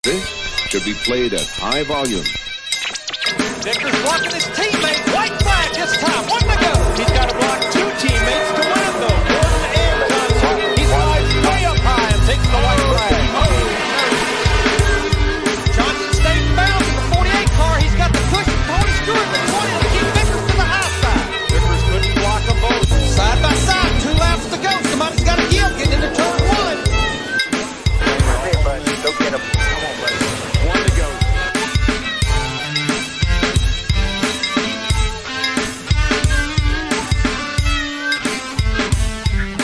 This should be played at high volume. Victor's blocking his teammate. White flag this time. One to go. He's got to block two teammates to win, though. Gordon and Johnson. He flies way up high and takes the white flag. Johnson stays bound to the 48 car. He's got the push from Tony Stewart, the 20 to keep Vickers to the high side. Vickers couldn't block them both. Side by side, 2 laps to go. Somebody's got to give. Getting into turn 1. Hey, buddy, go get him. Come on, buddy. 1 to go.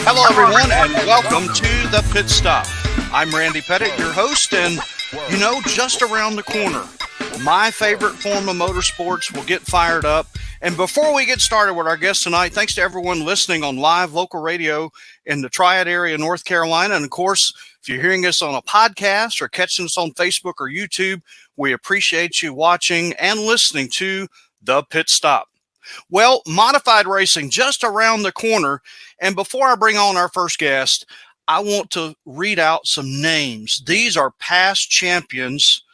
Hello, everyone, and welcome to the Pit Stop. I'm Randy Pettitt, your host, and just around the corner, my favorite form of motorsports will get fired up. And before we get started with our guest tonight, thanks to everyone listening on live local radio in the Triad area, North Carolina. And of course, if you're hearing us on a podcast or catching us on Facebook or YouTube, we appreciate you watching and listening to the Pit Stop. Well, modified racing just around the corner. And before I bring on our first guest, I want to read out some names. These are past champions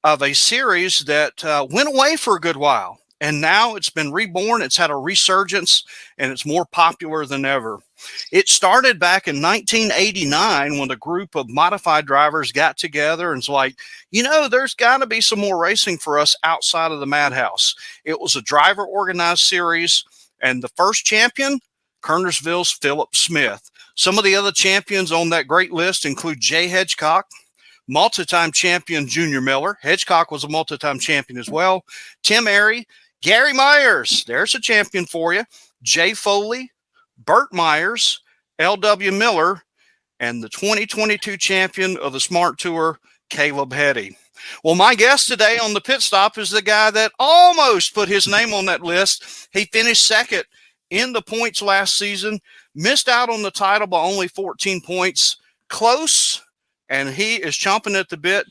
of a series that went away for a good while. And now it's been reborn. It's had a resurgence, and it's more popular than ever. It started back in 1989 when a group of modified drivers got together and was like, there's got to be some more racing for us outside of the madhouse. It was a driver-organized series, and the first champion, Kernersville's Philip Smith. Some of the other champions on that great list include Jay Hedgecock, multi-time champion Junior Miller. Hedgecock was a multi-time champion as well. Tim Airy, Gary Myers, there's a champion for you. Jay Foley, Burt Myers, L.W. Miller, and the 2022 champion of the Smart Tour, Caleb Hetty. Well, my guest today on the Pit Stop is the guy that almost put his name on that list. He finished second in the points last season, missed out on the title by only 14 points. Close, and he is chomping at the bit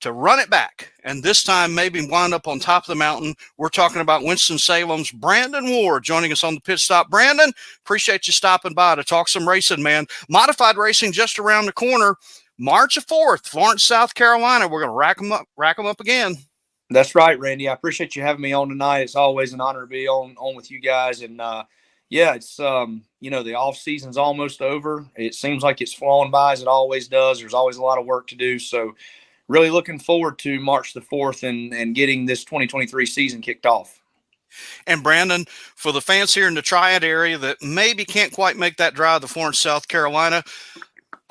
to run it back, and this time maybe wind up on top of the mountain. We're talking about Winston-Salem's Brandon Ward joining us on the Pit Stop. Brandon, appreciate you stopping by to talk some racing, man. Modified racing just around the corner. March 4th, Florence, South Carolina. We're going to rack them up again. That's right, Randy. I appreciate you having me on tonight. It's always an honor to be on with you guys. And it's the off season's almost over. It seems like it's flowing by as it always does. There's always a lot of work to do. So really looking forward to March the 4th and getting this 2023 season kicked off. And Brandon, for the fans here in the Triad area that maybe can't quite make that drive to Florence, South Carolina,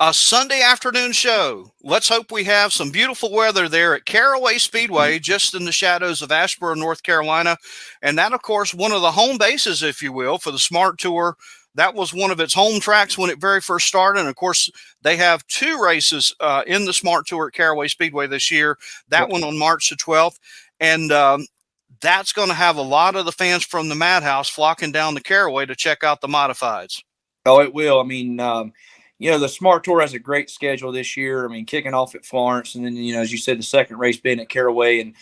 a Sunday afternoon show. Let's hope we have some beautiful weather there at Caraway Speedway, just in the shadows of Asheboro, North Carolina. And that, of course, one of the home bases, if you will, for the Smart Tour. That was one of its home tracks when it very first started. And, of course, they have 2 races in the Smart Tour at Caraway Speedway this year. That one on March the 12th. And that's going to have a lot of the fans from the Madhouse flocking down to Caraway to check out the Modifieds. Oh, it will. I mean, the Smart Tour has a great schedule this year. I mean, kicking off at Florence, and then, as you said, the second race being at Caraway. And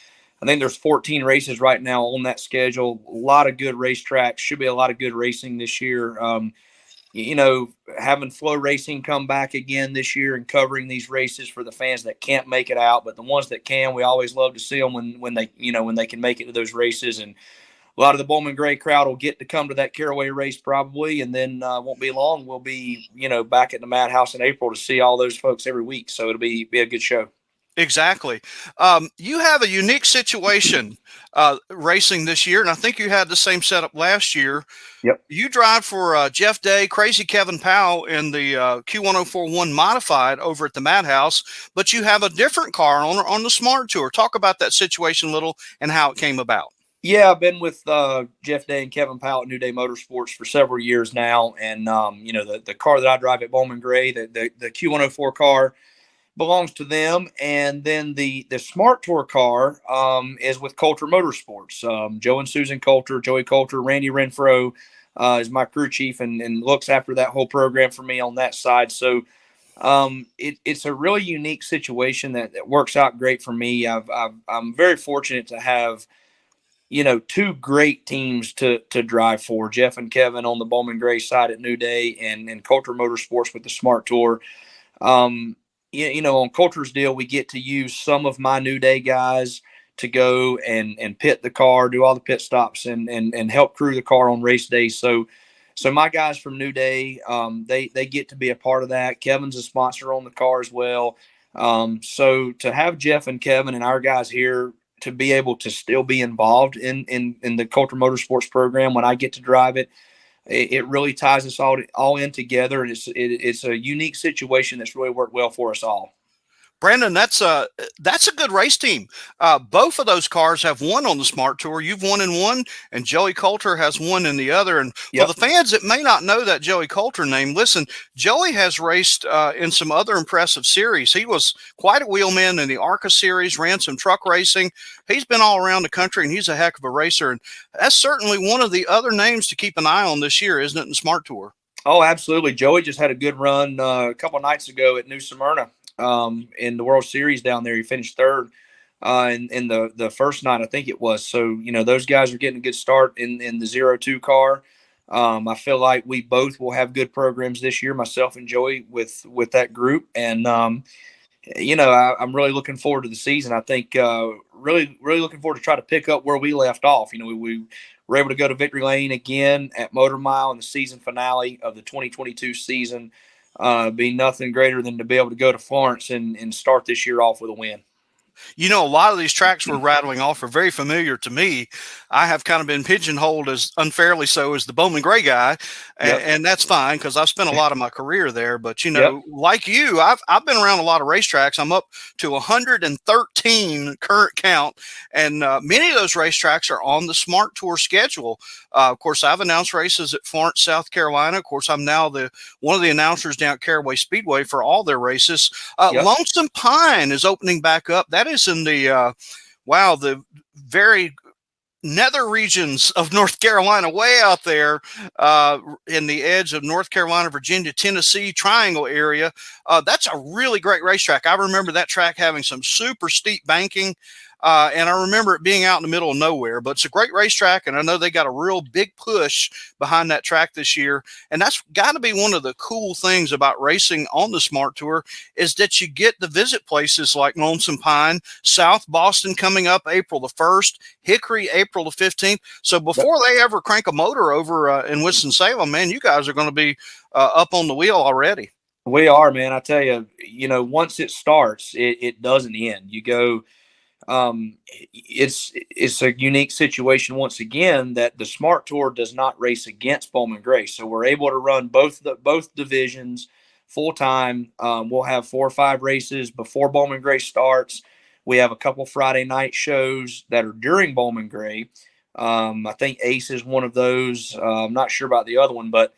I think there's 14 races right now on that schedule. A lot of good racetracks. Should be a lot of good racing this year. Having Flow Racing come back again this year and covering these races for the fans that can't make it out, but the ones that can, we always love to see them when they can make it to those races. And a lot of the Bowman Gray crowd will get to come to that Caraway race probably, and then won't be long. We'll be, back at the Madhouse in April to see all those folks every week. So it'll be a good show. Exactly. You have a unique situation racing this year, and I think you had the same setup last year. Yep. You drive for Jeff Day, Crazy Kevin Powell in the Q1041 Modified over at the Madhouse, but you have a different car on the Smart Tour. Talk about that situation a little and how it came about. Yeah, I've been with Jeff Day and Kevin Powell at New Day Motorsports for several years now, and the car that I drive at Bowman Gray, the Q104 car, belongs to them. And then the Smart Tour car is with Coulter Motorsports. Joe and Susan Coulter, Joey Coulter, Randy Renfro is my crew chief and looks after that whole program for me on that side. So it's a really unique situation that works out great for me. I'm very fortunate to have, 2 great teams to drive for, Jeff and Kevin on the Bowman Gray side at New Day and Coulter Motorsports with the Smart Tour. on Coulter's deal, we get to use some of my New Day guys to go and pit the car, do all the pit stops, and help crew the car on race days. So my guys from New Day, they get to be a part of that. Kevin's a sponsor on the car as well. So to have Jeff and Kevin and our guys here to be able to still be involved in the Coulter Motorsports program when I get to drive it, it really ties us all in together, and it's a unique situation that's really worked well for us all. Brandon, that's a good race team. Both of those cars have won on the Smart Tour. You've won in one, and Joey Coulter has won in the other. And for the fans that may not know that Joey Coulter name, listen, Joey has raced in some other impressive series. He was quite a wheelman in the ARCA series, ran some truck racing. He's been all around the country, and he's a heck of a racer. And that's certainly one of the other names to keep an eye on this year, isn't it, in the Smart Tour? Oh, absolutely. Joey just had a good run a couple nights ago at New Smyrna. In the World Series down there. He finished third in the first night, I think it was. So, those guys are getting a good start in the 0-2 car. I feel like we both will have good programs this year, myself and Joey, with that group. And, I'm really looking forward to the season. I think really looking forward to try to pick up where we left off. We were able to go to Victory Lane again at Motor Mile in the season finale of the 2022 season. Be nothing greater than to be able to go to Florence and start this year off with a win. A lot of these tracks we're rattling off are very familiar to me. I have kind of been pigeonholed as unfairly so as the Bowman Gray guy, and that's fine because I've spent a lot of my career there. But, like you, I've been around a lot of racetracks. I'm up to 113 current count, and many of those racetracks are on the Smart Tour schedule. Of course, I've announced races at Florence, South Carolina. Of course, I'm now one of the announcers down at Caraway Speedway for all their races. Lonesome Pine is opening back up. That is in the very nether regions of North Carolina, way out there in the edge of North Carolina, Virginia, Tennessee triangle area. That's a really great racetrack. I remember that track having some super steep banking. And I remember it being out in the middle of nowhere, but it's a great racetrack. And I know they got a real big push behind that track this year. And that's got to be one of the cool things about racing on the Smart Tour is that you get to visit places like Lonesome Pine, South Boston coming up April the 1st, Hickory April the 15th. So before they ever crank a motor over in Winston-Salem, man, you guys are going to be up on the wheel already. We are, man. I tell you, once it starts, it doesn't end. You go. It's a unique situation once again that the Smart Tour does not race against Bowman Gray, so we're able to run both divisions full time. We'll have 4 or 5 races before Bowman Gray starts. We have a couple Friday night shows that are during Bowman Gray. I think Ace is one of those. I'm not sure about the other one, but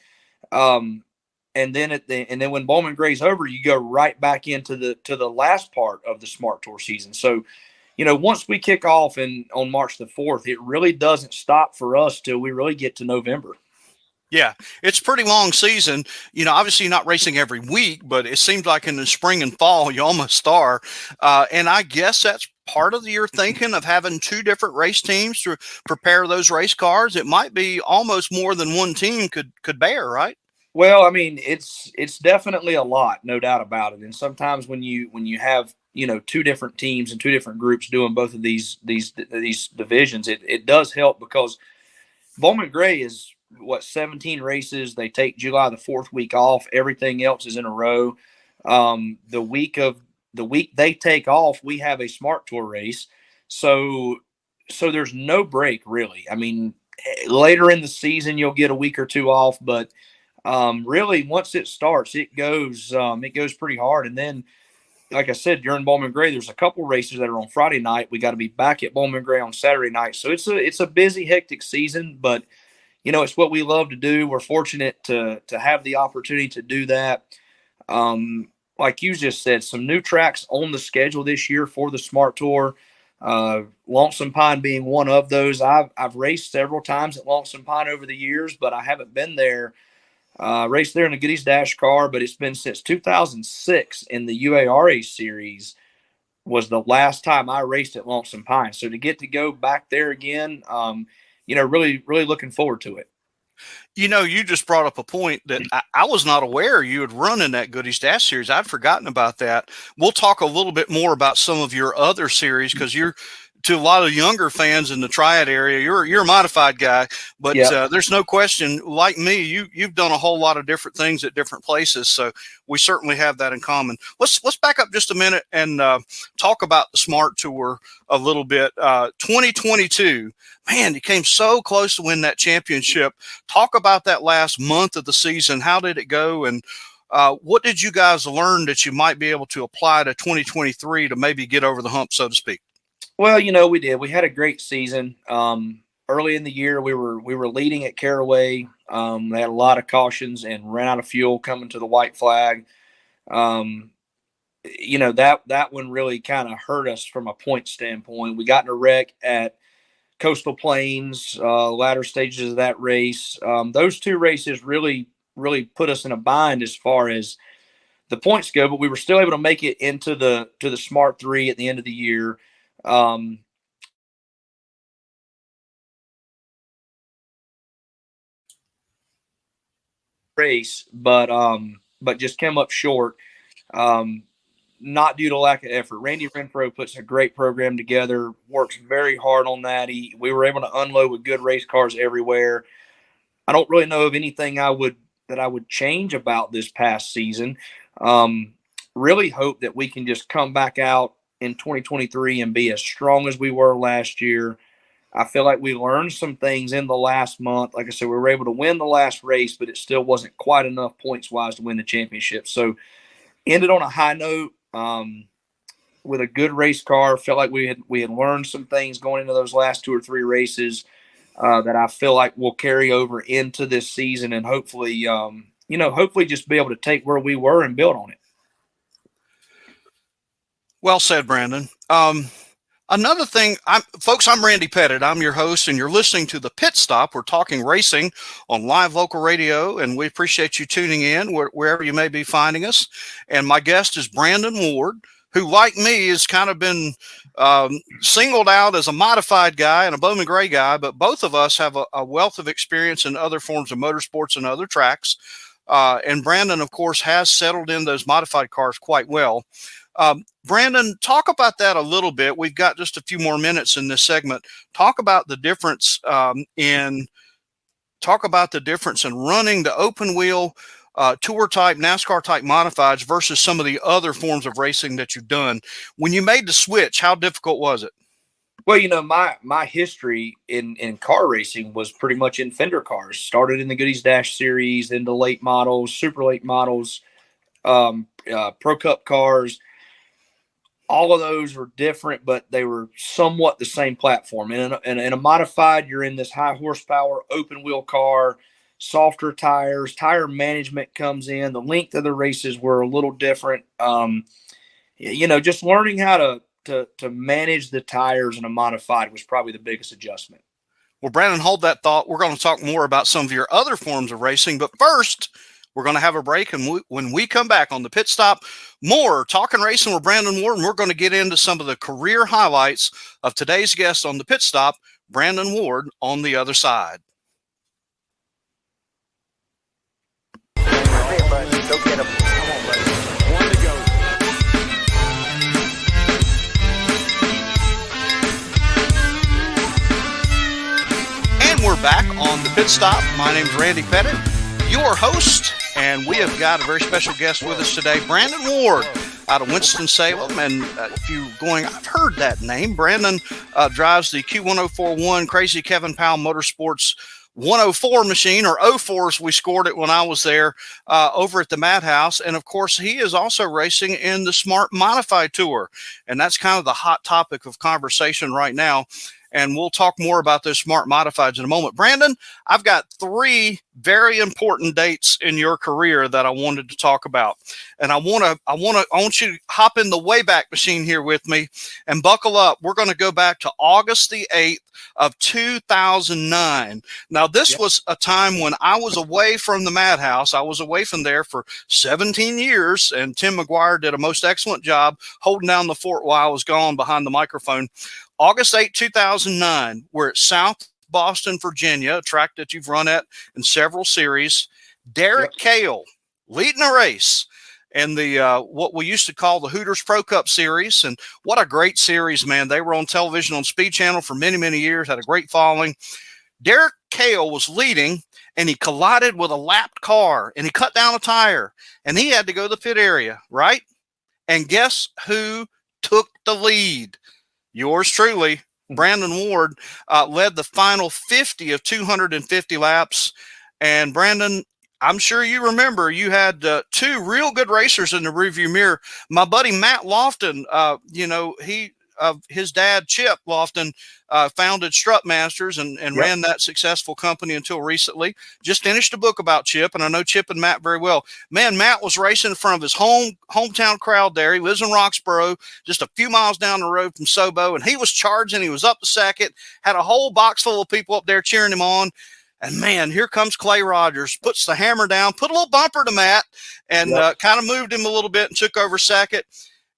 and then when Bowman Gray's over, you go right back into the last part of the Smart Tour season. So. Once we kick off on March the 4th, it really doesn't stop for us till we really get to November. Yeah, it's a pretty long season. Obviously you're not racing every week, but it seems like in the spring and fall, you almost are. And I guess that's part of your thinking of having 2 different race teams to prepare those race cars. It might be almost more than one team could bear, right? Well, I mean, it's definitely a lot, no doubt about it. And sometimes when you have 2 different teams and 2 different groups doing both of these divisions, it does help because Bowman Gray is 17 races. They take July the 4th week off. Everything else is in a row. The week they take off, we have a Smart Tour race. So there's no break really. I mean, later in the season, you'll get a week or 2 off, but really once it starts, it goes pretty hard. And then, like I said, during Bowman Gray, there's a couple races that are on Friday night. We got to be back at Bowman Gray on Saturday night. So it's a busy, hectic season, but it's what we love to do. We're fortunate to have the opportunity to do that. Like you just said, some new tracks on the schedule this year for the Smart Tour. Lonesome Pine being one of those. I've raced several times at Lonesome Pine over the years, but I haven't been there. Raced there in a Goodies Dash car, but it's been since 2006 in the UARA series was the last time I raced at Lonesome Pine. So to get to go back there again, really, really looking forward to it. You just brought up a point that I was not aware you had run in that Goodies Dash series. I'd forgotten about that. We'll talk a little bit more about some of your other series because you're, to a lot of younger fans in the Triad area, you're a modified guy, but there's no question, like me, you've done a whole lot of different things at different places. So we certainly have that in common. Let's back up just a minute and talk about the SMART Tour a little bit. 2022, man, you came so close to win that championship. Talk about that last month of the season. How did it go? And what did you guys learn that you might be able to apply to 2023 to maybe get over the hump, so to speak? Well, we did. We had a great season. Early in the year, we were leading at Caraway. They had a lot of cautions and ran out of fuel coming to the white flag. That one really kind of hurt us from a point standpoint. We got in a wreck at Coastal Plains, latter stages of that race. Those two races really put us in a bind as far as the points go, but we were still able to make it into the SMART 3 at the end of the year. Race, but just came up short. Not due to lack of effort. Randy Renfro puts a great program together, works very hard on that. We were able to unload with good race cars everywhere. I don't really know of anything that I would change about this past season. Really hope that we can just come back out in 2023 and be as strong as we were last year. I feel like we learned some things in the last month. Like I said, we were able to win the last race, but it still wasn't quite enough points-wise to win the championship. So ended on a high note with a good race car. Felt like we had learned some things going into those last 2 or 3 races that I feel like will carry over into this season and hopefully just be able to take where we were and build on it. Well said, Brandon. Another thing, I'm Randy Pettitt. I'm your host, and you're listening to The Pit Stop. We're talking racing on live local radio, and we appreciate you tuning in wherever you may be finding us. And my guest is Brandon Ward, who, like me, has kind of been singled out as a modified guy and a Bowman Gray guy, but both of us have a wealth of experience in other forms of motorsports and other tracks. And Brandon, of course, has settled in those modified cars quite well. Brandon, talk about that a little bit. We've got just a few more minutes in this segment. Talk about the difference in running the open wheel tour type, NASCAR type modifieds versus some of the other forms of racing that you've done. When you made the switch, how difficult was it? Well, my history in car racing was pretty much in fender cars. Started in the Goodies Dash series, into late models, super late models, Pro Cup cars. All of those were different, but they were somewhat the same platform. In a modified, you're in this high horsepower open wheel car, softer tires, tire management comes in. The length of the races were a little different. Just learning how to manage the tires in a modified was probably the biggest adjustment. Well, Brandon, hold that thought. We're going to talk more about some of your other forms of racing, but first, we're going to have a break, and when we come back on the Pit Stop, more Talking Racing with Brandon Ward, and we're going to get into some of the career highlights of today's guest on the Pit Stop, Brandon Ward, on the other side. Hey, buddy, go get him. Come on, buddy. One to go. And we're back on the Pit Stop. My name's Randy Pettitt, your host. And we have got a very special guest with us today, Brandon Ward, out of Winston-Salem. And if you're going, I've heard that name. Brandon drives the Q1041 Crazy Kevin Powell Motorsports 104 machine, or 04 as we scored it when I was there, over at the Madhouse. And of course, he is also racing in the SMART Modified Tour. And that's kind of the hot topic of conversation right now. And we'll talk more about those SMART Modifieds in a moment. Brandon, I've got 3 very important dates in your career that I wanted to talk about. And I want you to hop in the Wayback Machine here with me and buckle up. We're going to go back to August the 8th of 2009. Now, this was a time when I was away from the Madhouse. I was away from there for 17 years, and Tim McGuire did a most excellent job holding down the fort while I was gone behind the microphone. August 8, 2009, we're at South Boston, Virginia, a track that you've run at in several series. Derek Cale leading the race in the what we used to call the Hooters Pro Cup Series. And what a great series, man. They were on television on Speed Channel for many, many years, had a great following. Derek Cale was leading, and he collided with a lapped car, and he cut down a tire, and he had to go to the pit area, right? And guess who took the lead? Yours truly, Brandon Ward, led the final 50 of 250 laps. And Brandon, I'm sure you remember you had two real good racers in the rearview mirror. My buddy Matt Lofton, his dad, Chip Lofton, founded Strutmasters and ran that successful company until recently. Just finished a book about Chip, and I know Chip and Matt very well. Man, Matt was racing in front of his hometown crowd there. He lives in Roxboro, just a few miles down the road from Sobo, and he was charging. He was up to second, had a whole box full of people up there cheering him on. And, man, here comes Clay Rogers, puts the hammer down, put a little bumper to Matt, and kind of moved him a little bit and took over second.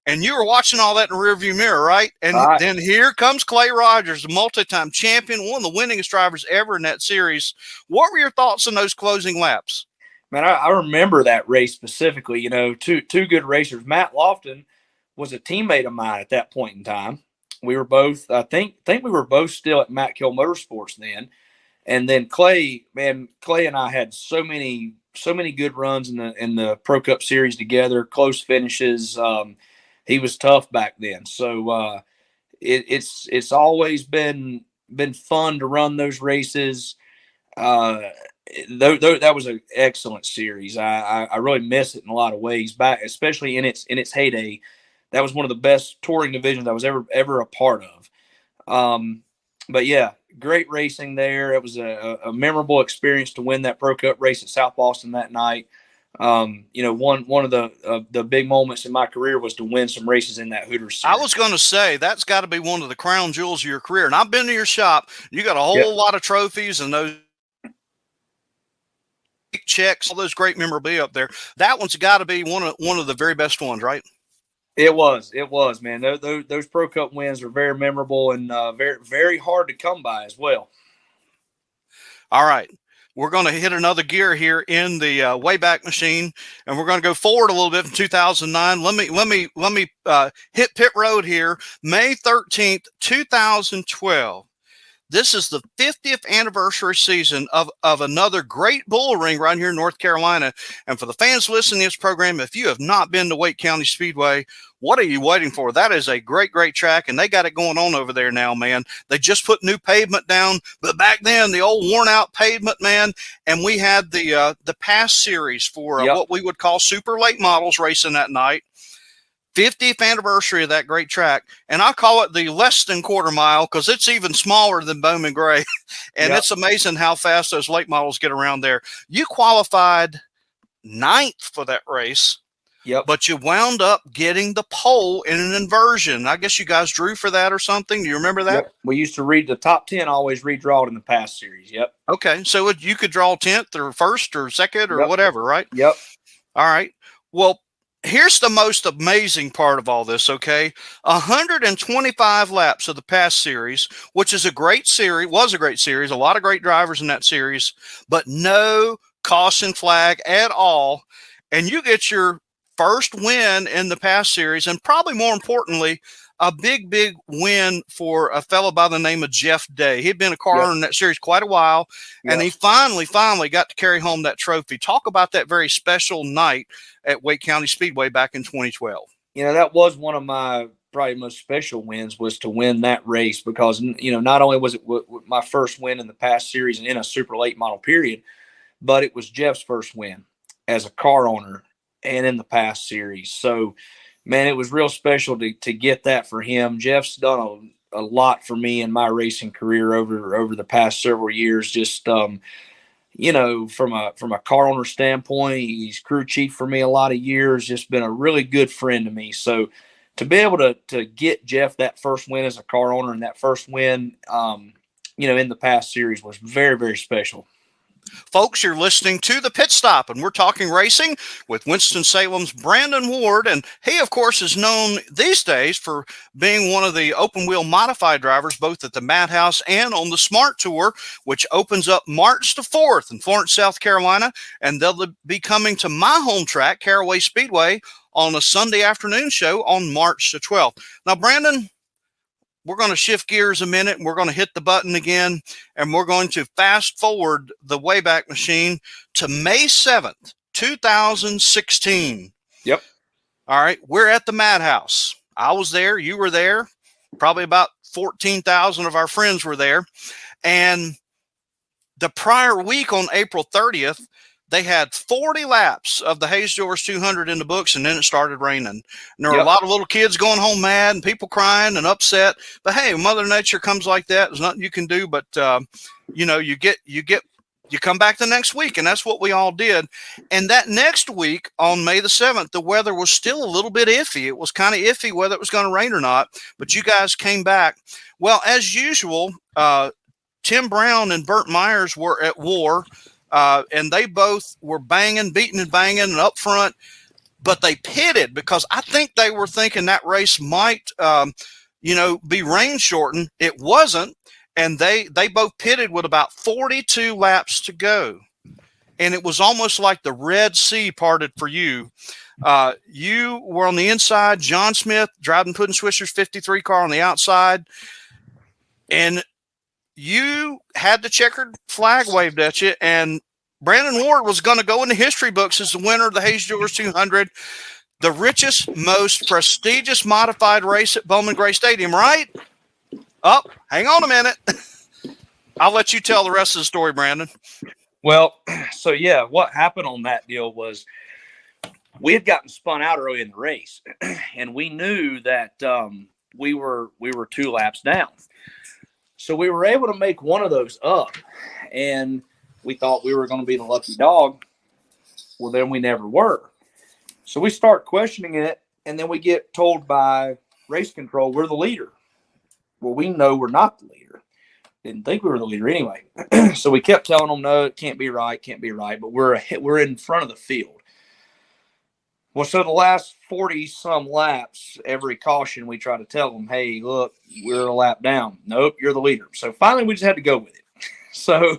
And you were watching all that in the rearview mirror, right? And then here comes Clay Rogers, a multi-time champion, one of the winningest drivers ever in that series. What were your thoughts on those closing laps? Man, I remember that race specifically. Two good racers. Matt Lofton was a teammate of mine at that point in time. We were both, I think we were both still at Matt Kill Motorsports then. And then Clay and I had so many good runs in the Pro Cup Series together, close finishes. He was tough back then. So it's always been fun to run those races. That was an excellent series. I really miss it in a lot of ways back, especially in its heyday. That was one of the best touring divisions I was ever a part of. But yeah, great racing there. It was a memorable experience to win that Pro Cup race at South Boston that night. One of the big moments in my career was to win some races in that Hooters series. I was going to say that's got to be one of the crown jewels of your career. And I've been to your shop. You got a whole lot of trophies and those checks, all those great memorabilia up there. That one's got to be one of the very best ones, right? It was, man. Those Pro Cup wins are very memorable and very, very hard to come by as well. All right. We're going to hit another gear here in the Wayback Machine, and we're going to go forward a little bit from 2009. Let me hit pit road here. May 13th, 2012. This is the 50th anniversary season of another great bull ring right here in North Carolina. And for the fans listening to this program, if you have not been to Wake County Speedway, what are you waiting for? That is a great, great track, and they got it going on over there now, man. They just put new pavement down, but back then, the old worn-out pavement, man, and we had the Pass Series for what we would call super late models racing that night. 50th anniversary of that great track, and I call it the less than quarter mile because it's even smaller than Bowman Gray, and it's amazing how fast those late models get around there. You qualified 9th for that race, but you wound up getting the pole in an inversion. I guess you guys drew for that or something. Do you remember that? We used to read the top 10, always redraw it in the Pass Series. Okay, so you could draw 10th or 1st or 2nd or whatever, right? All right. Well, here's the most amazing part of all this, okay? 125 laps of the Pass Series, which is was a great series, a lot of great drivers in that series, but no caution flag at all. And you get your first win in the Pass Series, and probably more importantly, a big, big win for a fellow by the name of Jeff Day. He'd been a car owner in that series quite a while, and he finally got to carry home that trophy. Talk about that very special night at Wake County Speedway back in 2012. That was one of my probably most special wins, was to win that race because, not only was it my first win in the Pass Series and in a super late model period, but it was Jeff's first win as a car owner and in the Pass Series. So, man, it was real special to get that for him. Jeff's done a lot for me in my racing career over the past several years. Just from a car owner standpoint, he's crew chief for me a lot of years. Just been a really good friend to me. So to be able to get Jeff that first win as a car owner and that first win, in the Pass Series was very, very special. Folks, you're listening to The Pit Stop, and we're talking racing with Winston-Salem's Brandon Ward. And he, of course, is known these days for being one of the open-wheel modified drivers, both at the Madhouse and on the SMART Tour, which opens up March the 4th in Florence, South Carolina. And they'll be coming to my home track, Caraway Speedway, on a Sunday afternoon show on March the 12th. Now, Brandon, we're going to shift gears a minute, and we're going to hit the button again, and we're going to fast forward the Wayback Machine to May 7th, 2016. Yep. All right. We're at the Madhouse. I was there. You were there. Probably about 14,000 of our friends were there. And the prior week on April 30th, they had 40 laps of the Hayes Jewelers 200 in the books, and then it started raining. And there were a lot of little kids going home mad and people crying and upset. But hey, Mother Nature comes like that. There's nothing you can do. But you come back the next week, and that's what we all did. And that next week on May the 7th, the weather was still a little bit iffy. It was kind of iffy whether it was going to rain or not. But you guys came back. Well, as usual, Tim Brown and Burt Myers were at war. And they both were beating and banging and up front, but they pitted because I think they were thinking that race might, be rain shortened. It wasn't. And they both pitted with about 42 laps to go. And it was almost like the Red Sea parted for you. You were on the inside, John Smith driving Puddin' Swisher's 53 car on the outside. And you had the checkered flag waved at you, and Brandon Ward was going to go in the history books as the winner of the Hayes Jewelers 200, the richest, most prestigious modified race at Bowman Gray Stadium, right? Oh, hang on a minute. I'll let you tell the rest of the story, Brandon. Well, so yeah, what happened on that deal was we had gotten spun out early in the race, and we knew that we were 2 laps down. So we were able to make one of those up, and we thought we were going to be the lucky dog. Well, then we never were. So we start questioning it, and then we get told by race control we're the leader. Well, we know we're not the leader. Didn't think we were the leader anyway. So we kept telling them, no, it can't be right, but we're in front of the field. Well, so the last 40-some laps, every caution, we try to tell them, hey, look, we're a lap down. Nope, you're the leader. So finally, we just had to go with it. So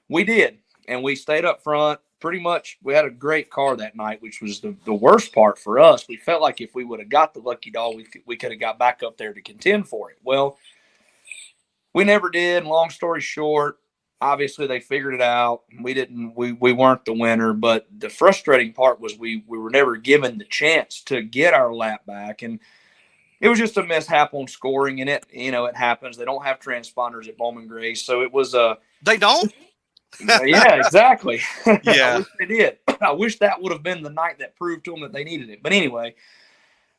we did, and we stayed up front. Pretty much, we had a great car that night, which was the worst part for us. We felt like if we would have got the lucky dog, we could have got back up there to contend for it. Well, we never did. Long story short, obviously, they figured it out. We weren't the winner, but the frustrating part was we were never given the chance to get our lap back. And it was just a mishap on scoring, and it happens. They don't have transponders at Bowman Gray. So it was They don't? Yeah, exactly. Yeah. I wish they did. I wish that would have been the night that proved to them that they needed it. But anyway,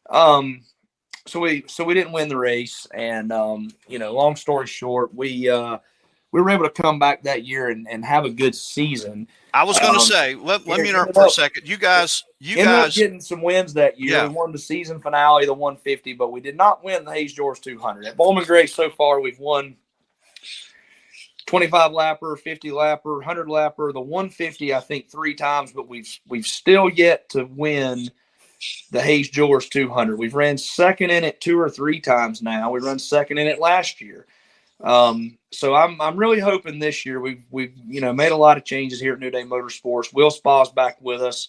so we didn't win the race. And, long story short, we were able to come back that year and have a good season. I was going to say, let me interrupt for a second. You guys ended up getting some wins that year. Yeah. We won the season finale, the 150, but we did not win the Hayes Jewelers 200. At Bowman Gray so far, we've won 25 lapper, 50 lapper, 100 lapper, the 150, I think 3 times, but we've still yet to win the Hayes Jewelers 200. We've ran second in it 2 or 3 times now. We run second in it last year. So I'm really hoping this year we've made a lot of changes here at New Day Motorsports. Will Spa's back with us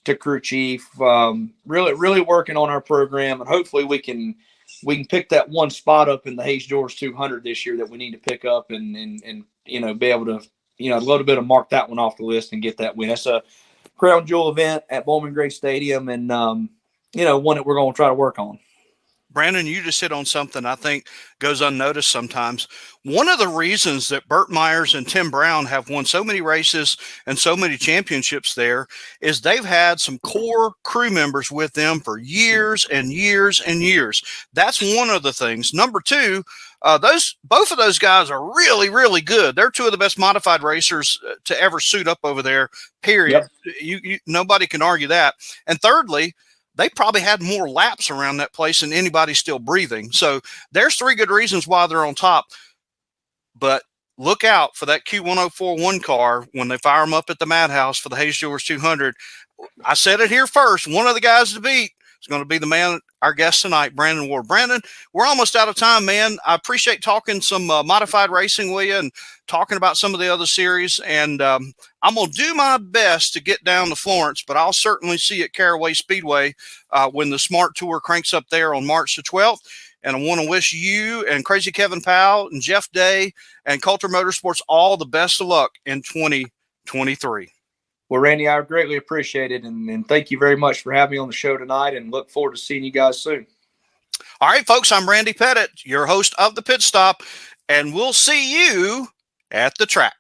to crew chief. Really working on our program, and hopefully we can pick that one spot up in the Hayes Jewelers 200 this year that we need to pick up and be able to a little bit of mark that one off the list and get that win. That's a crown jewel event at Bowman Gray Stadium, and one that we're going to try to work on. Brandon, you just hit on something I think goes unnoticed sometimes. One of the reasons that Burt Myers and Tim Brown have won so many races and so many championships there is they've had some core crew members with them for years and years and years. That's one of the things. Number 2, both of those guys are really, really good. They're 2 of the best modified racers to ever suit up over there, period. Yep. Nobody can argue that. And thirdly, they probably had more laps around that place than anybody still breathing. So there's 3 good reasons why they're on top. But look out for that Q1041 car when they fire them up at the Madhouse for the Hayes Jewelers 200. I said it here first. One of the guys to beat is going to be the man, our guest tonight, Brandon Ward. Brandon, we're almost out of time, man. I appreciate talking some modified racing with you and talking about some of the other series. And I'm going to do my best to get down to Florence, but I'll certainly see you at Caraway Speedway when the SMART Tour cranks up there on March the 12th. And I want to wish you and Crazy Kevin Powell and Jeff Day and Coulter Motorsports all the best of luck in 2023. Well, Randy, I greatly appreciate it, and thank you very much for having me on the show tonight, and look forward to seeing you guys soon. All right, folks, I'm Randy Pettitt, your host of The Pit Stop, and we'll see you at the track.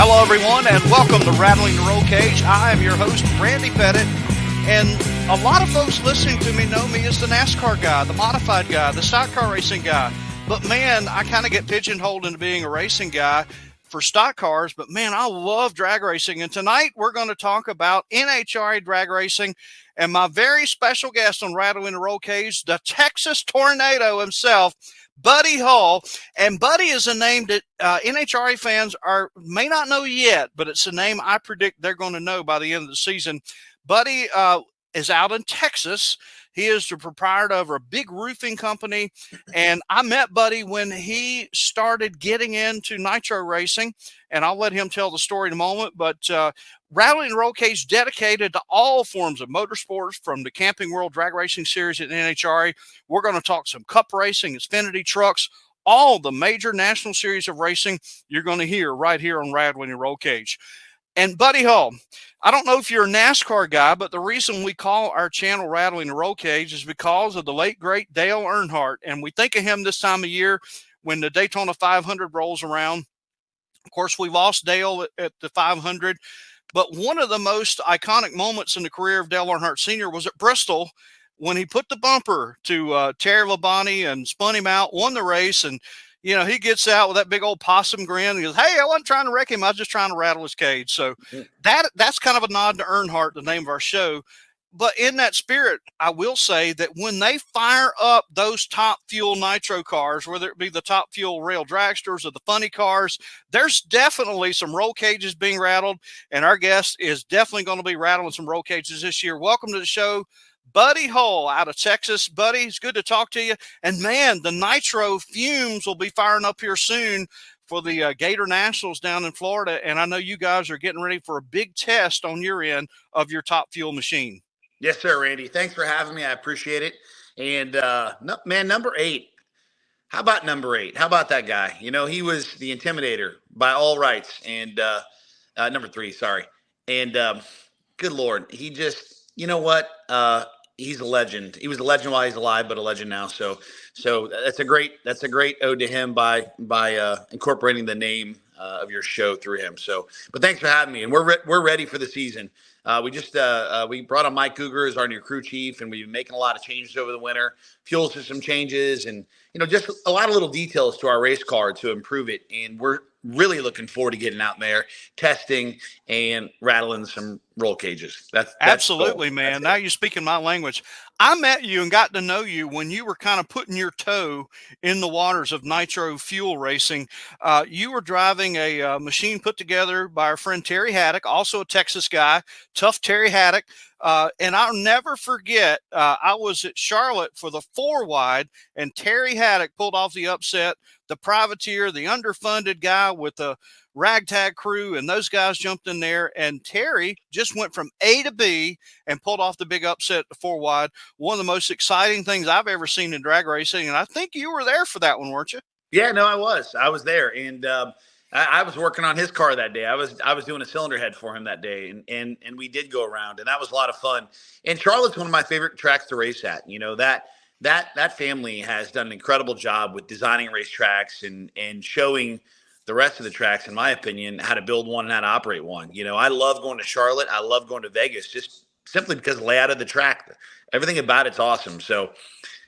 Hello, everyone, and welcome to Rattling the Rollcage. I am your host, Randy Pettitt, and a lot of folks listening to me know me as the NASCAR guy, the modified guy, the stock car racing guy. But, man, I kind of get pigeonholed into being a racing guy for stock cars, but, man, I love drag racing. And tonight we're going to talk about NHRA drag racing and my very special guest on Rattling the Rollcage, the Texas Tornado himself, Buddy Hull. And Buddy is a name that NHRA fans may not know yet, but it's a name I predict they're going to know by the end of the season. Buddy is out in Texas. He is the proprietor of a big roofing company, and I met Buddy when he started getting into nitro racing, and I'll let him tell the story in a moment. But Rattling the Rollcage dedicated to all forms of motorsports, from the Camping World Drag Racing Series at NHRA. We're going to talk some Cup racing, Xfinity trucks, all the major national series of racing you're going to hear right here on Rattling the Rollcage. And Buddy Hull, I don't know if you're a NASCAR guy, but the reason we call our channel Rattling the Rollcage is because of the late, great Dale Earnhardt. And we think of him this time of year when the Daytona 500 rolls around. Of course, we lost Dale at the 500. But one of the most iconic moments in the career of Dale Earnhardt Sr. was at Bristol when he put the bumper to Terry Labonte and spun him out, won the race. And, you know, he gets out with that big old possum grin. And he goes, "Hey, I wasn't trying to wreck him. I was just trying to rattle his cage." So that's kind of a nod to Earnhardt, the name of our show. But in that spirit, I will say that when they fire up those Top Fuel nitro cars, whether it be the Top Fuel rail dragsters or the funny cars, there's definitely some roll cages being rattled. And our guest is definitely going to be rattling some roll cages this year. Welcome to the show, Buddy Hull out of Texas. Buddy, it's good to talk to you. And, man, the nitro fumes will be firing up here soon for the Gator Nationals down in Florida. And I know you guys are getting ready for a big test on your end of your Top Fuel machine. Yes, sir, Randy. Thanks for having me. I appreciate it. And, man, number 8. How about number 8? How about that guy? You know, he was the intimidator by all rights. And number 3, sorry. And good Lord, he just, you know what? He's a legend. He was a legend while he's alive, but a legend now. So that's a great ode to him by incorporating the name of your show through him. So, but thanks for having me. And we're ready for the season. We brought on Mike Cougar as our new crew chief, and we've been making a lot of changes over the winter, fuel system changes, and, you know, just a lot of little details to our race car to improve it. And we're really looking forward to getting out there, testing, and rattling some roll cages. That's absolutely, cool. Man. Now you're speaking my language. I met you and got to know you when you were kind of putting your toe in the waters of nitro fuel racing. You were driving a machine put together by our friend Terry Haddock, also a Texas guy, tough Terry Haddock. And I'll never forget, I was at Charlotte for the 4-wide, and Terry Haddock pulled off the upset. The privateer, the underfunded guy with the ragtag crew, and those guys jumped in there, and Terry just went from A to B and pulled off the big upset at the 4-wide. One of the most exciting things I've ever seen in drag racing, and I think you were there for that one, weren't you? Yeah, no, I was there, and I was working on his car that day. I was doing a cylinder head for him that day, and we did go around, and that was a lot of fun. And Charlotte's one of my favorite tracks to race at. You know, that that family has done an incredible job with designing racetracks and showing the rest of the tracks, in my opinion, how to build one and how to operate one. I love going to Charlotte. I love going to Vegas just simply because of the layout of the track. Everything about it's awesome. So,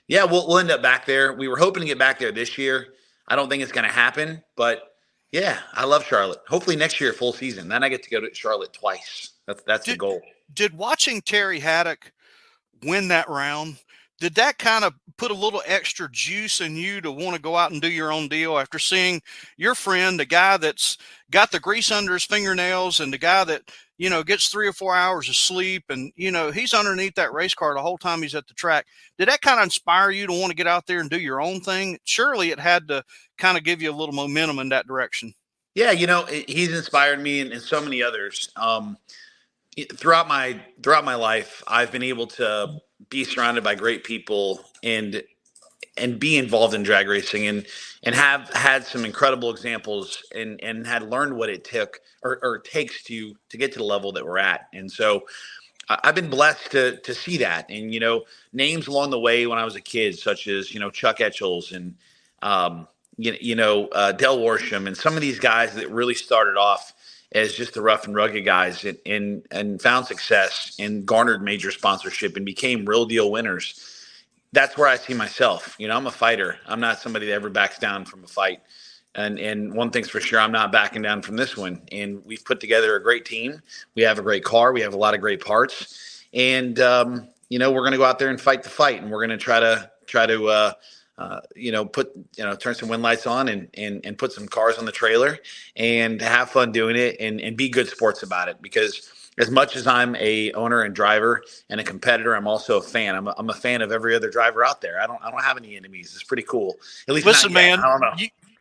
yeah, we'll end up back there. We were hoping to get back there this year. I don't think it's going to happen, but yeah, I love Charlotte. Hopefully next year, full season. Then I get to go to Charlotte twice. That's the goal. Did watching Terry Haddock win that round, did that kind of put a little extra juice in you to want to go out and do your own deal after seeing your friend, the guy that's got the grease under his fingernails and the guy that, gets 3 or 4 hours of sleep and, he's underneath that race car the whole time he's at the track. Did that kind of inspire you to want to get out there and do your own thing? Surely it had to kind of give you a little momentum in that direction. Yeah, he's inspired me and so many others. Throughout my life, I've been able to be surrounded by great people and be involved in drag racing and have had some incredible examples and had learned what it took or takes to get to the level that we're at. And so I've been blessed to see that. And, names along the way when I was a kid, such as, Chuck Etchells and, Del Worsham and some of these guys that really started off as just the rough and rugged guys and found success and garnered major sponsorship and became real deal winners. That's where I see myself. I'm a fighter. I'm not somebody that ever backs down from a fight. And one thing's for sure, I'm not backing down from this one. And we've put together a great team. We have a great car. We have a lot of great parts. And, we're going to go out there and fight the fight. And we're going to try to turn some wind lights on and put some cars on the trailer and have fun doing it and be good sports about it. Because as much as I'm a owner and driver and a competitor, I'm also a fan. I'm a fan of every other driver out there. I don't have any enemies. It's pretty cool. At least listen, man, I don't know.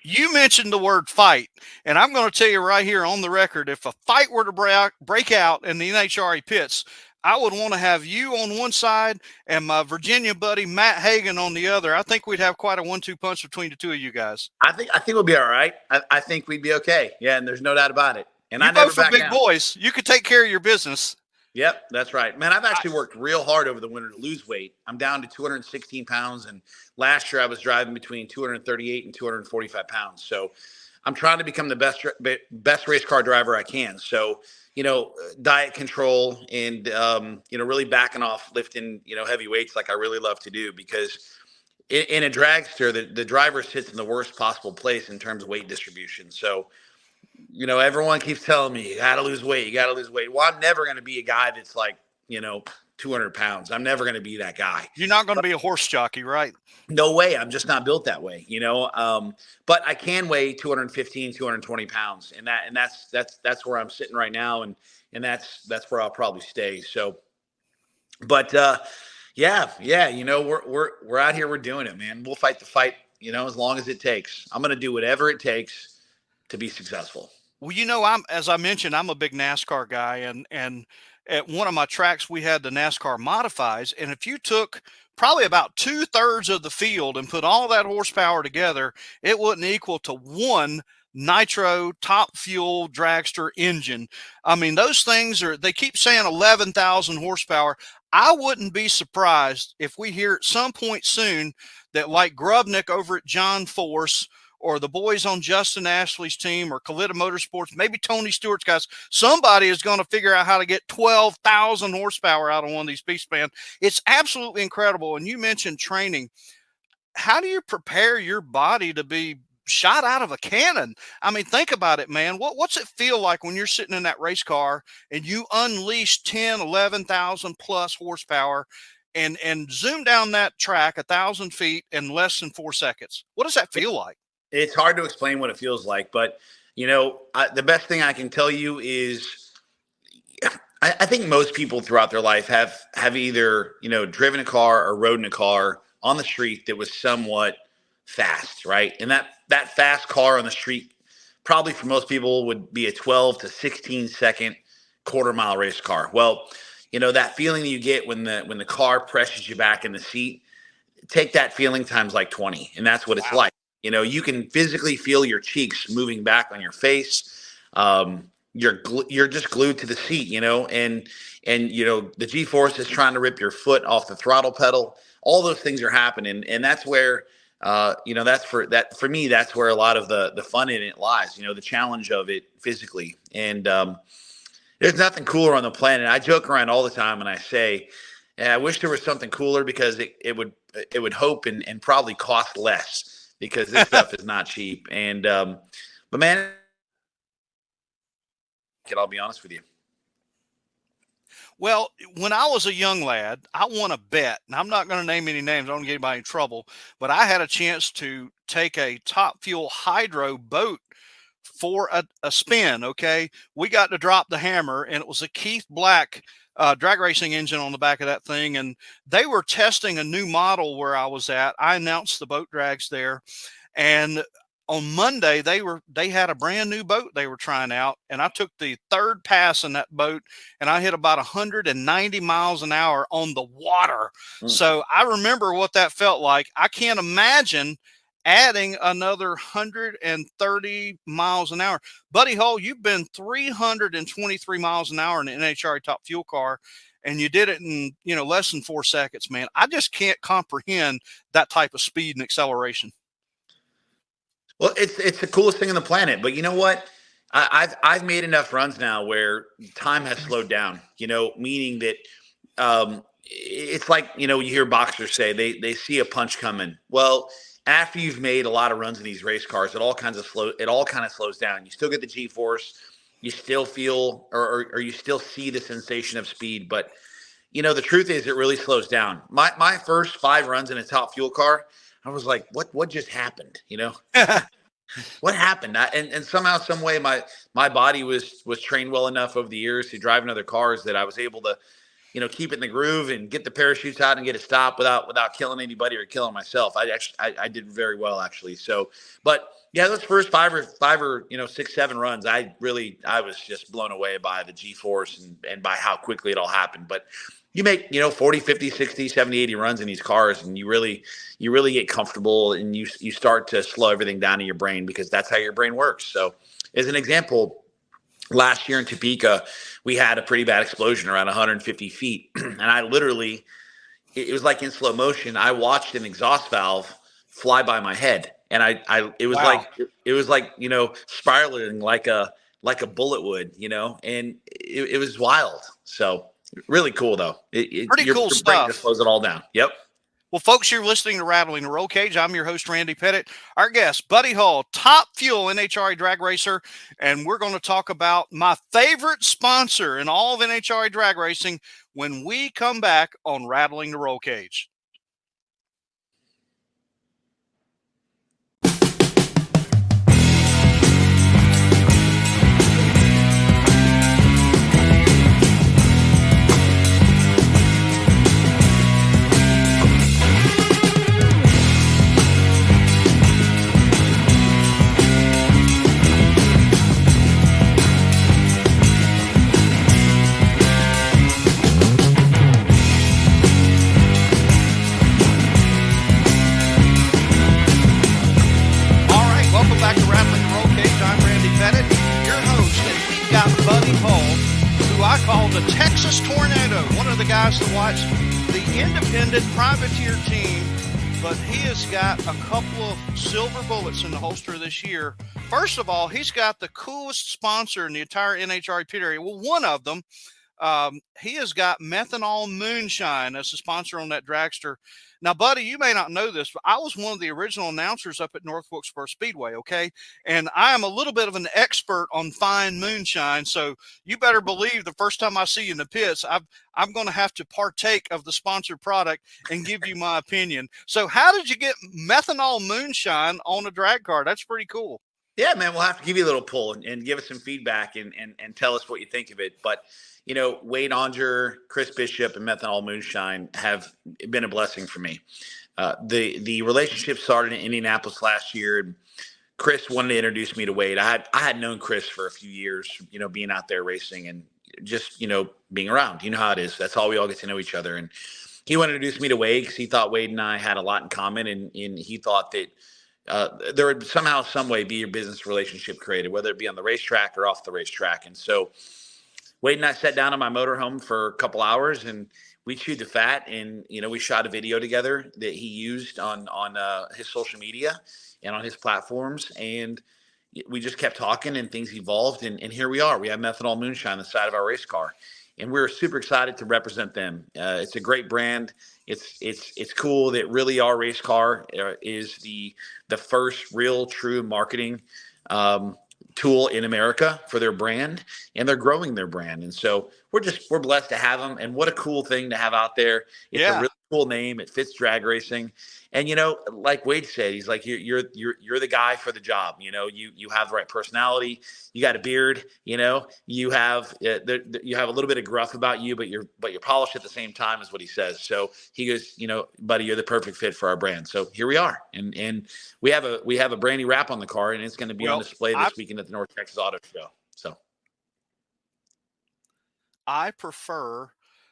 You mentioned the word fight, and I'm going to tell you right here on the record, if a fight were to break out in the NHRA pits, I would want to have you on one side and my Virginia buddy Matt Hagan on the other. I think we'd have quite a 1-2 punch between the two of you guys. I think we'll be all right. I think we'd be okay. Yeah, and there's no doubt about it. And you both are big boys. You could take care of your business. Yep, that's right. Man, I've actually worked real hard over the winter to lose weight. I'm down to 216 pounds, and last year I was driving between 238 and 245 pounds. So I'm trying to become the best race car driver I can. So, diet control and, really backing off lifting, heavy weights like I really love to do, because in a dragster, the driver sits in the worst possible place in terms of weight distribution. So, everyone keeps telling me, you got to lose weight. You got to lose weight. Well, I'm never going to be a guy that's like, 200 pounds. I'm never going to be that guy. You're not going to be a horse jockey, right? No way. I'm just not built that way, but I can weigh 215, 220 pounds. And that's where I'm sitting right now. And that's where I'll probably stay. So, but, yeah. We're out here. We're doing it, man. We'll fight the fight, as long as it takes. I'm going to do whatever it takes to be successful. Well, as I mentioned, I'm a big NASCAR guy, and at one of my tracks, we had the NASCAR Modifieds. And if you took probably about 2/3 of the field and put all that horsepower together, it wouldn't equal to one nitro Top Fuel dragster engine. I mean, those things they keep saying 11,000 horsepower. I wouldn't be surprised if we hear at some point soon that, like Grubnick over at John Force, or the boys on Justin Ashley's team, or Kalita Motorsports, maybe Tony Stewart's guys, somebody is going to figure out how to get 12,000 horsepower out of one of these beasts, man. It's absolutely incredible. And you mentioned training. How do you prepare your body to be shot out of a cannon? I mean, think about it, man. What's it feel like when you're sitting in that race car and you unleash 10, 11,000 plus horsepower and zoom down that track 1,000 feet in less than 4 seconds? What does that feel like? It's hard to explain what it feels like, but the best thing I can tell you is I think most people throughout their life have either, driven a car or rode in a car on the street that was somewhat fast, right? And that fast car on the street probably for most people would be a 12 to 16 second quarter-mile race car. Well, that feeling that you get when the car presses you back in the seat, take that feeling times like 20, and that's what it's like. You can physically feel your cheeks moving back on your face. you're just glued to the seat, and the G-force is trying to rip your foot off the throttle pedal. All those things are happening, and that's where for me, that's where a lot of the fun in it lies. The challenge of it physically, and there's nothing cooler on the planet. I joke around all the time and I say, I wish there was something cooler because it would hope and probably cost less because this stuff is not cheap. And but man, I'll be honest with you. Well, when I was a young lad, I won a bet, and I'm not going to name any names. I don't want to get anybody in trouble, but I had a chance to take a Top Fuel hydro boat for a spin. Okay. We got to drop the hammer, and it was a Keith Black drag racing engine on the back of that thing. And they were testing a new model where I was at. I announced the boat drags there, and on Monday, they had a brand new boat they were trying out, and I took the third pass in that boat, and I hit about 190 miles an hour on the water. So I remember what that felt like. I can't imagine adding another 130 miles an hour. Buddy Hull, you've been 323 miles an hour in an NHRA Top Fuel car, and you did it in less than 4 seconds, man. I just can't comprehend that type of speed and acceleration. Well, it's the coolest thing on the planet. But you know what? I've made enough runs now where time has slowed down. Meaning that it's like you hear boxers say they see a punch coming. Well, after you've made a lot of runs in these race cars, it all kind of slows down. You still get the G-force, you still feel or you still see the sensation of speed. But the truth is, it really slows down. My first 5 runs in a Top Fuel car, I was like, what just happened? What happened? And somehow, some way, my body was trained well enough over the years to drive in other cars that I was able to, keep it in the groove and get the parachutes out and get a stop without killing anybody or killing myself. I did very well, actually. So, but yeah, those first 5 or 6, 7 runs, I was just blown away by the G-force and by how quickly it all happened. But you make 40, 50, 60, 70, 80 runs in these cars, and you really get comfortable, and you start to slow everything down in your brain because that's how your brain works. So as an example, last year in Topeka, we had a pretty bad explosion around 150 feet. And I literally, it was like in slow motion. I watched an exhaust valve fly by my head. And it was wow. it was like, spiraling like a bullet would, and it was wild. So really cool though. Pretty cool stuff. Your brain just slows it all down. Yep. Well, folks, you're listening to Rattling the Rollcage. I'm your host, Randy Pettitt. Our guest, Buddy Hull, Top Fuel NHRA drag racer, and we're going to talk about my favorite sponsor in all of NHRA drag racing when we come back on Rattling the Rollcage. The Texas Tornado, one of the guys to watch the independent privateer team, but he has got a couple of silver bullets in the holster this year. First of all, he's got the coolest sponsor in the entire NHRA pit area. Well, one of them, he has got Methanol Moonshine as a sponsor on that dragster. Now, Buddy, you may not know this, but I was one of the original announcers up at North Wilkesboro Speedway, okay? And I am a little bit of an expert on fine moonshine, so you better believe the first time I see you in the pits, I'm going to have to partake of the sponsored product and give you my opinion. So how did you get Methanol Moonshine on a drag car? That's pretty cool. Yeah, man, we'll have to give you a little pull and give us some feedback and tell us what you think of it. But Wade Onger, Chris Bishop, and Methanol Moonshine have been a blessing for me. The relationship started in Indianapolis last year, and Chris wanted to introduce me to Wade. I had known Chris for a few years, being out there racing and just, being around. You know how it is. That's all we all get to know each other. And he wanted to introduce me to Wade because he thought Wade and I had a lot in common, and he thought that there would somehow, some way be a business relationship created, whether it be on the racetrack or off the racetrack. And so Wade and I sat down in my motorhome for a couple hours and we chewed the fat, and we shot a video together that he used on his social media and on his platforms, and we just kept talking and things evolved, and here we are. We have Methanol Moonshine on the side of our race car, and we're super excited to represent them. It's a great brand. It's cool that really our race car is the first real true marketing tool in America for their brand, and they're growing their brand. And so we're blessed to have them. And what a cool thing to have out there. It's a really cool name. It fits drag racing. And, like Wade said, he's like, you're the guy for the job. You have the right personality. You got a beard, you have you have a little bit of gruff about you, but you're polished at the same time, is what he says. So he goes, buddy, you're the perfect fit for our brand. So here we are. And we have a brandy wrap on the car, and it's going to be on display this weekend at the North Texas Auto Show. So I prefer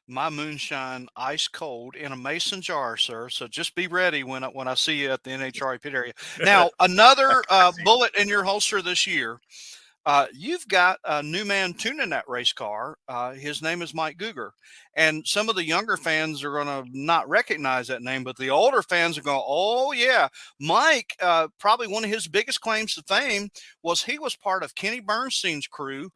my moonshine ice cold in a mason jar, sir. So just be ready when I see you at the NHRA pit area. Now, another bullet in your holster this year. You've got a new man tuning that race car. His name is Mike Guger. And some of the younger fans are going to not recognize that name, but the older fans are going, oh, yeah. Mike, probably one of his biggest claims to fame was he was part of Kenny Bernstein's crew.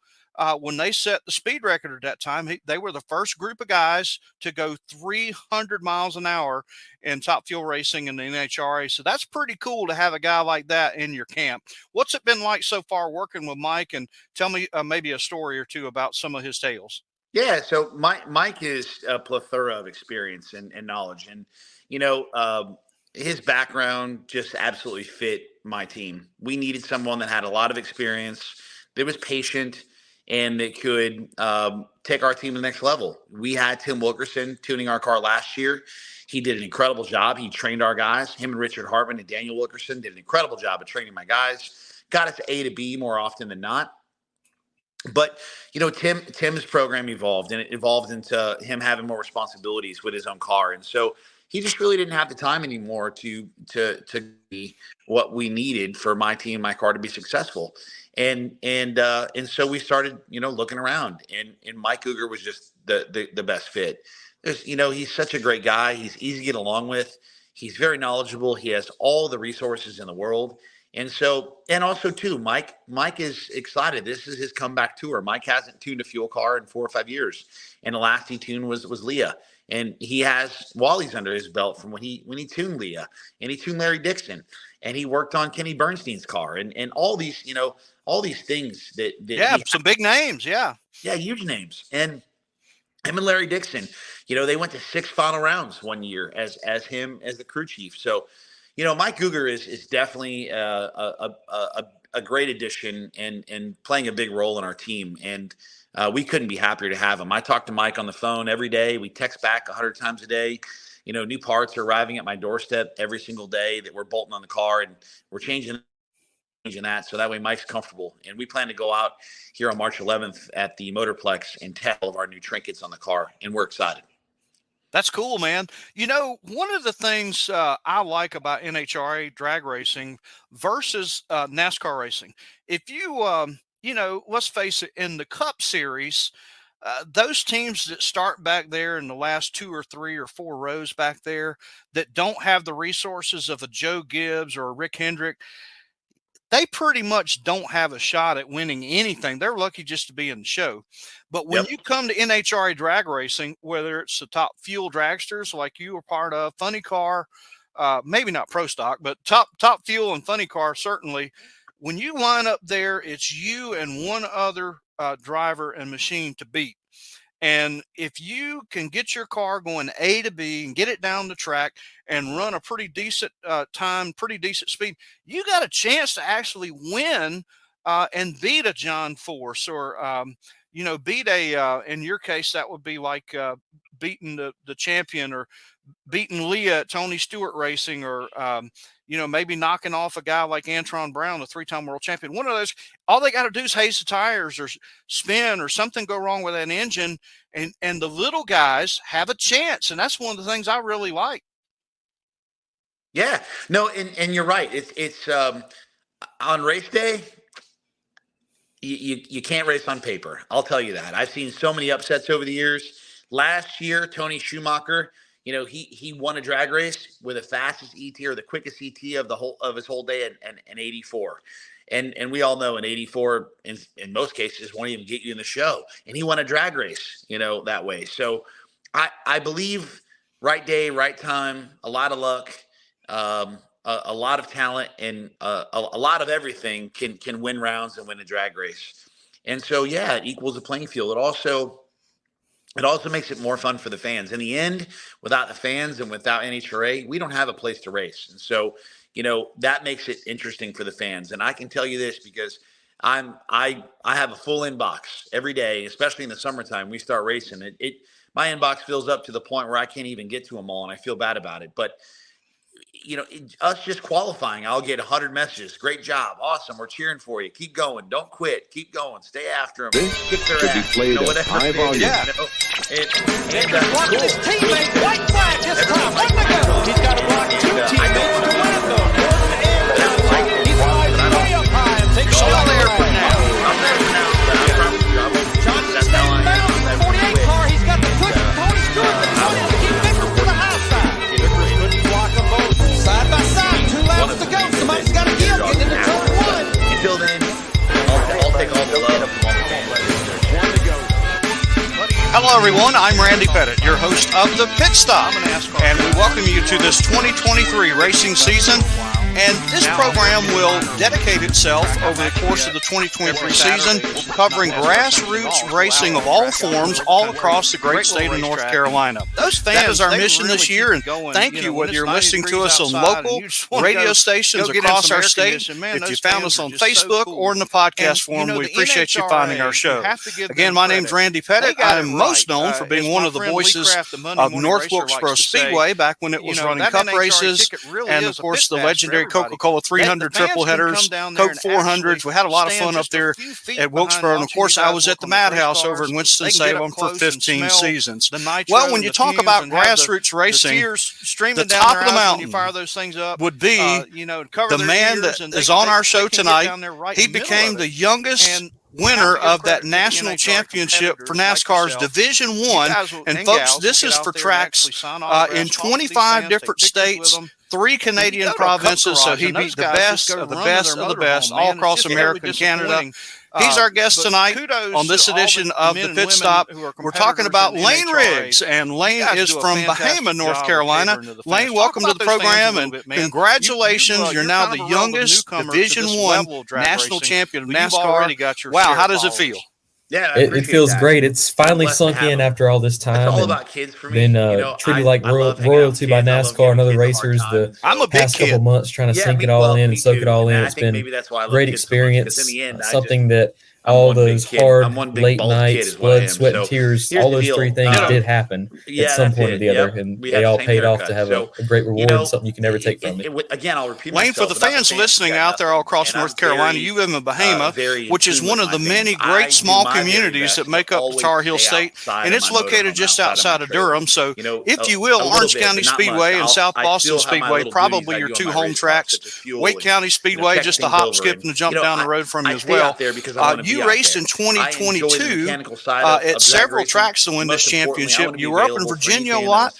When they set the speed record at that time, they were the first group of guys to go 300 miles an hour in Top Fuel racing in the NHRA. So that's pretty cool to have a guy like that in your camp. What's it been like so far working with Mike? And tell me maybe a story or two about some of his tales. Yeah, so Mike is a plethora of experience and knowledge. And, his background just absolutely fit my team. We needed someone that had a lot of experience, that was patient, and that could take our team to the next level. We had Tim Wilkerson tuning our car last year. He did an incredible job. He trained our guys. Him and Richard Hartman and Daniel Wilkerson did an incredible job of training my guys. Got us A to B more often than not. But, Tim's program evolved, and it evolved into him having more responsibilities with his own car. And so he just really didn't have the time anymore to be what we needed for my team, my car to be successful. And so we started, looking around, and Mike Guger was just the best fit. He's such a great guy. He's easy to get along with. He's very knowledgeable. He has all the resources in the world. And so, and also too, Mike is excited. This is his comeback tour. Mike hasn't tuned a fuel car in 4 or 5 years. And the last he tuned was Leah. And he has Wally's under his belt from when he tuned Leah, and he tuned Larry Dixon, and he worked on Kenny Bernstein's car, and all these, all these things that some big names. Yeah, huge names. And him and Larry Dixon, they went to 6 final rounds one year as him as the crew chief. So, Mike Guger is definitely a great addition and playing a big role in our team. And we couldn't be happier to have him. I talk to Mike on the phone every day. We text back 100 times a day. New parts are arriving at my doorstep every single day that we're bolting on the car, and we're changing that so that way Mike's comfortable. And we plan to go out here on March 11th at the Motorplex and test all of our new trinkets on the car, and we're excited. That's cool, man. One of the things I like about NHRA drag racing versus NASCAR racing, if you, let's face it, in the Cup Series, those teams that start back there in the last 2 or 3 or 4 rows back there that don't have the resources of a Joe Gibbs or a Rick Hendrick, they pretty much don't have a shot at winning anything. They're lucky just to be in the show. But when you come to NHRA drag racing, whether it's the Top Fuel dragsters like you were part of, Funny Car, maybe not Pro Stock, but Top Fuel and Funny Car, certainly, when you line up there, it's you and one other driver and machine to beat. And if you can get your car going A to B and get it down the track and run a pretty decent time, pretty decent speed, you got a chance to actually win and beat a John Force or, beat in your case, that would be like beating the champion or beating Leah at Tony Stewart Racing or, maybe knocking off a guy like Antron Brown, the 3-time world champion. One of those, all they got to do is haze the tires or spin or something go wrong with an engine, and the little guys have a chance. And that's one of the things I really like. Yeah, no, and you're right. It's on race day. You can't race on paper. I'll tell you that. I've seen so many upsets over the years. Last year, Tony Schumacher, he won a drag race with the fastest ET or the quickest ET of his whole day in 84. And we all know in 84, in most cases, won't even get you in the show. And he won a drag race, that way. So I believe right day, right time, a lot of luck, a lot of talent, and a lot of everything can win rounds and win a drag race. And so, yeah, it equals the playing field. It also makes it more fun for the fans. In the end, without the fans and without NHRA, we don't have a place to race. And so, that makes it interesting for the fans. And I can tell you this because I have a full inbox every day, especially in the summertime. We start racing. My inbox fills up to the point where I can't even get to them all, and I feel bad about it. But us just qualifying, I'll get 100 messages. Great job. Awesome. We're cheering for you. Keep going. Don't quit. Keep going. Stay after them. This Kick their should be ass. played at whatever high it is, volume. Yeah. Blocking his teammate. White flag this time. One to go. He's got to block two teammates to win though. He flies way up high and takes Still all there for now. I'm there for now, but I promise you, I won't. Johnson staying bound. 48 car. He's got the push. Tony Stewart, the 20 to keep Vickers to the high side. Vickers couldn't block them both. Side by side. 2 laps to go. Somebody's got to get into turn 1. Until then, I'll take all the love. Hello, everyone. I'm Randy Pettitt, your host of the Pit Stop, and we welcome you to this 2023 racing season. And this program will dedicate itself over the course of the 2023 season, covering grassroots racing of all forms all across the great state of North Carolina. That is our mission this year, and thank you whether you're listening to us on local radio stations across our state, if you found us on Facebook or in the podcast form, we appreciate you finding our show. Again, my name's Randy Pettitt. I am most known for being one of the voices of North Wilkesboro Speedway back when it was running cup races, and of course the legendary Coca-Cola 300 triple headers, Coke 400s. We had a lot of fun up there at Wilkesboro. And of course, I was at the Madhouse over in Winston-Salem for 15 seasons. Well, when you talk about grassroots racing, the top of the mountain would be the man that is on our show tonight. He became the youngest winner of that national championship for NASCAR's Division I. And folks, this is for tracks in 25 different states, 3 Canadian provinces, so he beat the best of the best of the best all across America and Canada. He's our guest tonight on this edition of the Pit Stop. We're talking about Lane Riggs, and Lane is from Bahama, North Carolina. Lane, welcome to the program, and congratulations. You're now the youngest Division I national champion of NASCAR. Wow, how does it feel? Yeah, it feels great. It's finally sunk in after all this time. It's all about kids for me. Been treated like royalty by NASCAR and other racers the past couple months, trying to sink it all in and soak it all in. It's been a great experience. Something that all those hard late nights, blood, sweat, and tears, all those 3 things did happen at some point or the other, and they all paid off to have a great reward and something you can never take from it. Again, I'll repeat Lane, for the fans listening out there all across North Carolina, you live in Bahama, which is one of the many great small communities that make up the Tar Heel State, and it's located just outside of Durham. So, if you will, Orange County Speedway and South Boston Speedway, probably your 2 home tracks. Wake County Speedway, just a hop, skip, and a jump down the road from you as well. You raced in 2022 at several tracks to win this championship. You were up in Virginia a lot,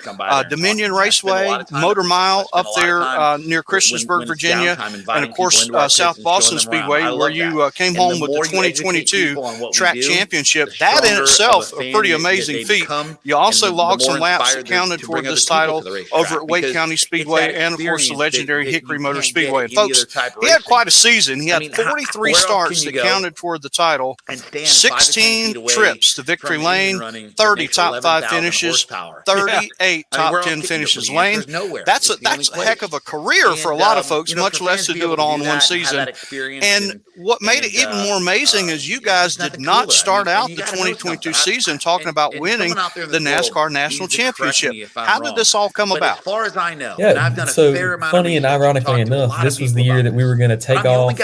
Dominion Raceway, Motor Mile up there near Christiansburg, Virginia, and of course South Boston Speedway, where you came home with the 2022 track championship. That in itself a pretty amazing feat. You also logged some laps that counted toward this title over at Wake County Speedway and of course the legendary Hickory Motor Speedway. And folks, he had quite a season. He had 43 starts that counted toward the title, 16 trips to victory lane, 30 top 5 finishes, 38 top 10 finishes. Lane, that's a heck of a career for a lot of folks, much less to do it all in one season. And what made it even more amazing is you guys did not start out the 2022 season talking about winning the NASCAR National Championship. How did this all come about? As far as I know, so funny and ironically enough, this was the year that we were going to take off,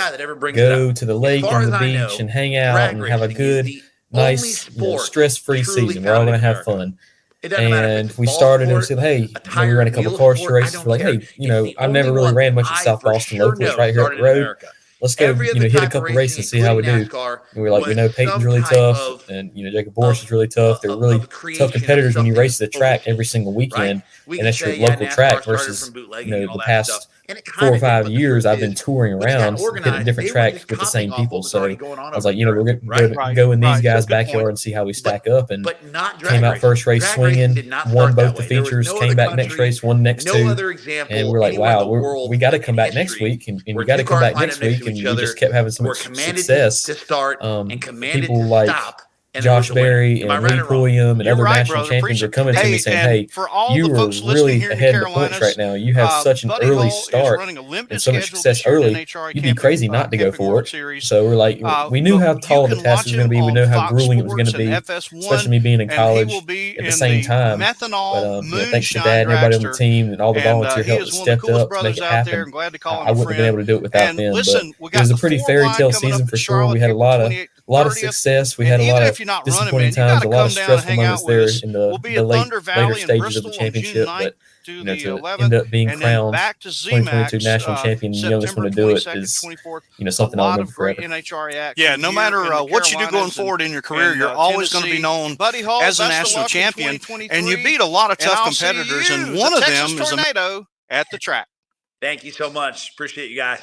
go to the lake and the beach and hang out and have a good, nice, stress-free season. We're all going to have fun. It doesn't matter if And it's we ball started and we sport, said, hey, a tire, we ran a couple wheel car sport, races. I We're don't like, care. hey, It's the I've never only really one ran much at I South for Boston sure locally. It's know right here up started the in road. America. Let's go, Every other hit a type of couple racing, races and see how we do. including NASCAR, And we're like, we was know Peyton's some really type tough, of and Jacob Boris is really tough. They're really tough competitors when you race the track every single weekend, We and can that's your say, yeah, local NASCAR track started versus from bootlegging and all the that stuff. past And it 4 or kinda did, 5 but the years truth I've been is, touring when they got around, hitting organized, different they weren't tracks just with the same copying off people. what was So already I going on was over like, the we're track, going to right? go in these Right. guys' Good point. backyard and see how we stack up. And But not drag came out racing. first race Drag racing swinging, did not won start both that the way. There was features, no came other back next country, race, won next no 2. other example And we're like, anywhere in wow, the world we got to in come back next history week, and where you got to two come cars back lined next up next week. to And each we other just kept having so were much commanded success. to start and commanded People to like stop. And there Josh was a winner. Berry Am I and right Lee or wrong? Pulliam and You're other right, national brother. champions are Appreciate coming to me Hey, saying, and hey, for all you the are folks listening really here in the ahead in the points Carolinas, right now. You have such an Buddy early Hall is start running a limited and so much schedule success this year in early. NHRA You'd be crazy not to go Camping for World it. Series. So we're like, we knew But how you tall the can task watch was going to him be. We on know how Fox grueling it was going to Sports and be, FS1, especially me being in and he will college be at the in same the time. methanol But thanks to moonshine Dad and everybody on the dragster. team and all the And volunteer he help that is one of the stepped coolest up to make brothers it out there, happen. and glad to call him I a wouldn't have been friend. able to do it without And them. listen, we But got it was a the pretty 4 fairy wide tale coming up season in for sure. Charlotte, We had a April lot 28th to of 30th. success. We And had a even lot if of you're not running, disappointing man, you times, got a to lot come of down and stressful hang moments out with there us. in We'll be the at Thunder later Valley in stages of the Bristol on June championship. 9th But to the to 11th, end up being and then crowned back to 2022 ZMAX national champion, the youngest one September to do it 22nd, is 24th. something a I'll lot remember of great forever. NHRA action. Yeah, no matter what you do going forward in your career, you're always going to be known Buddy Hall, as a best of national luck in champion, 2023, and you beat a lot of and tough I'll see competitors, you, and the one of Texas them is a Tornado, at the track. Thank you so much. Appreciate you guys.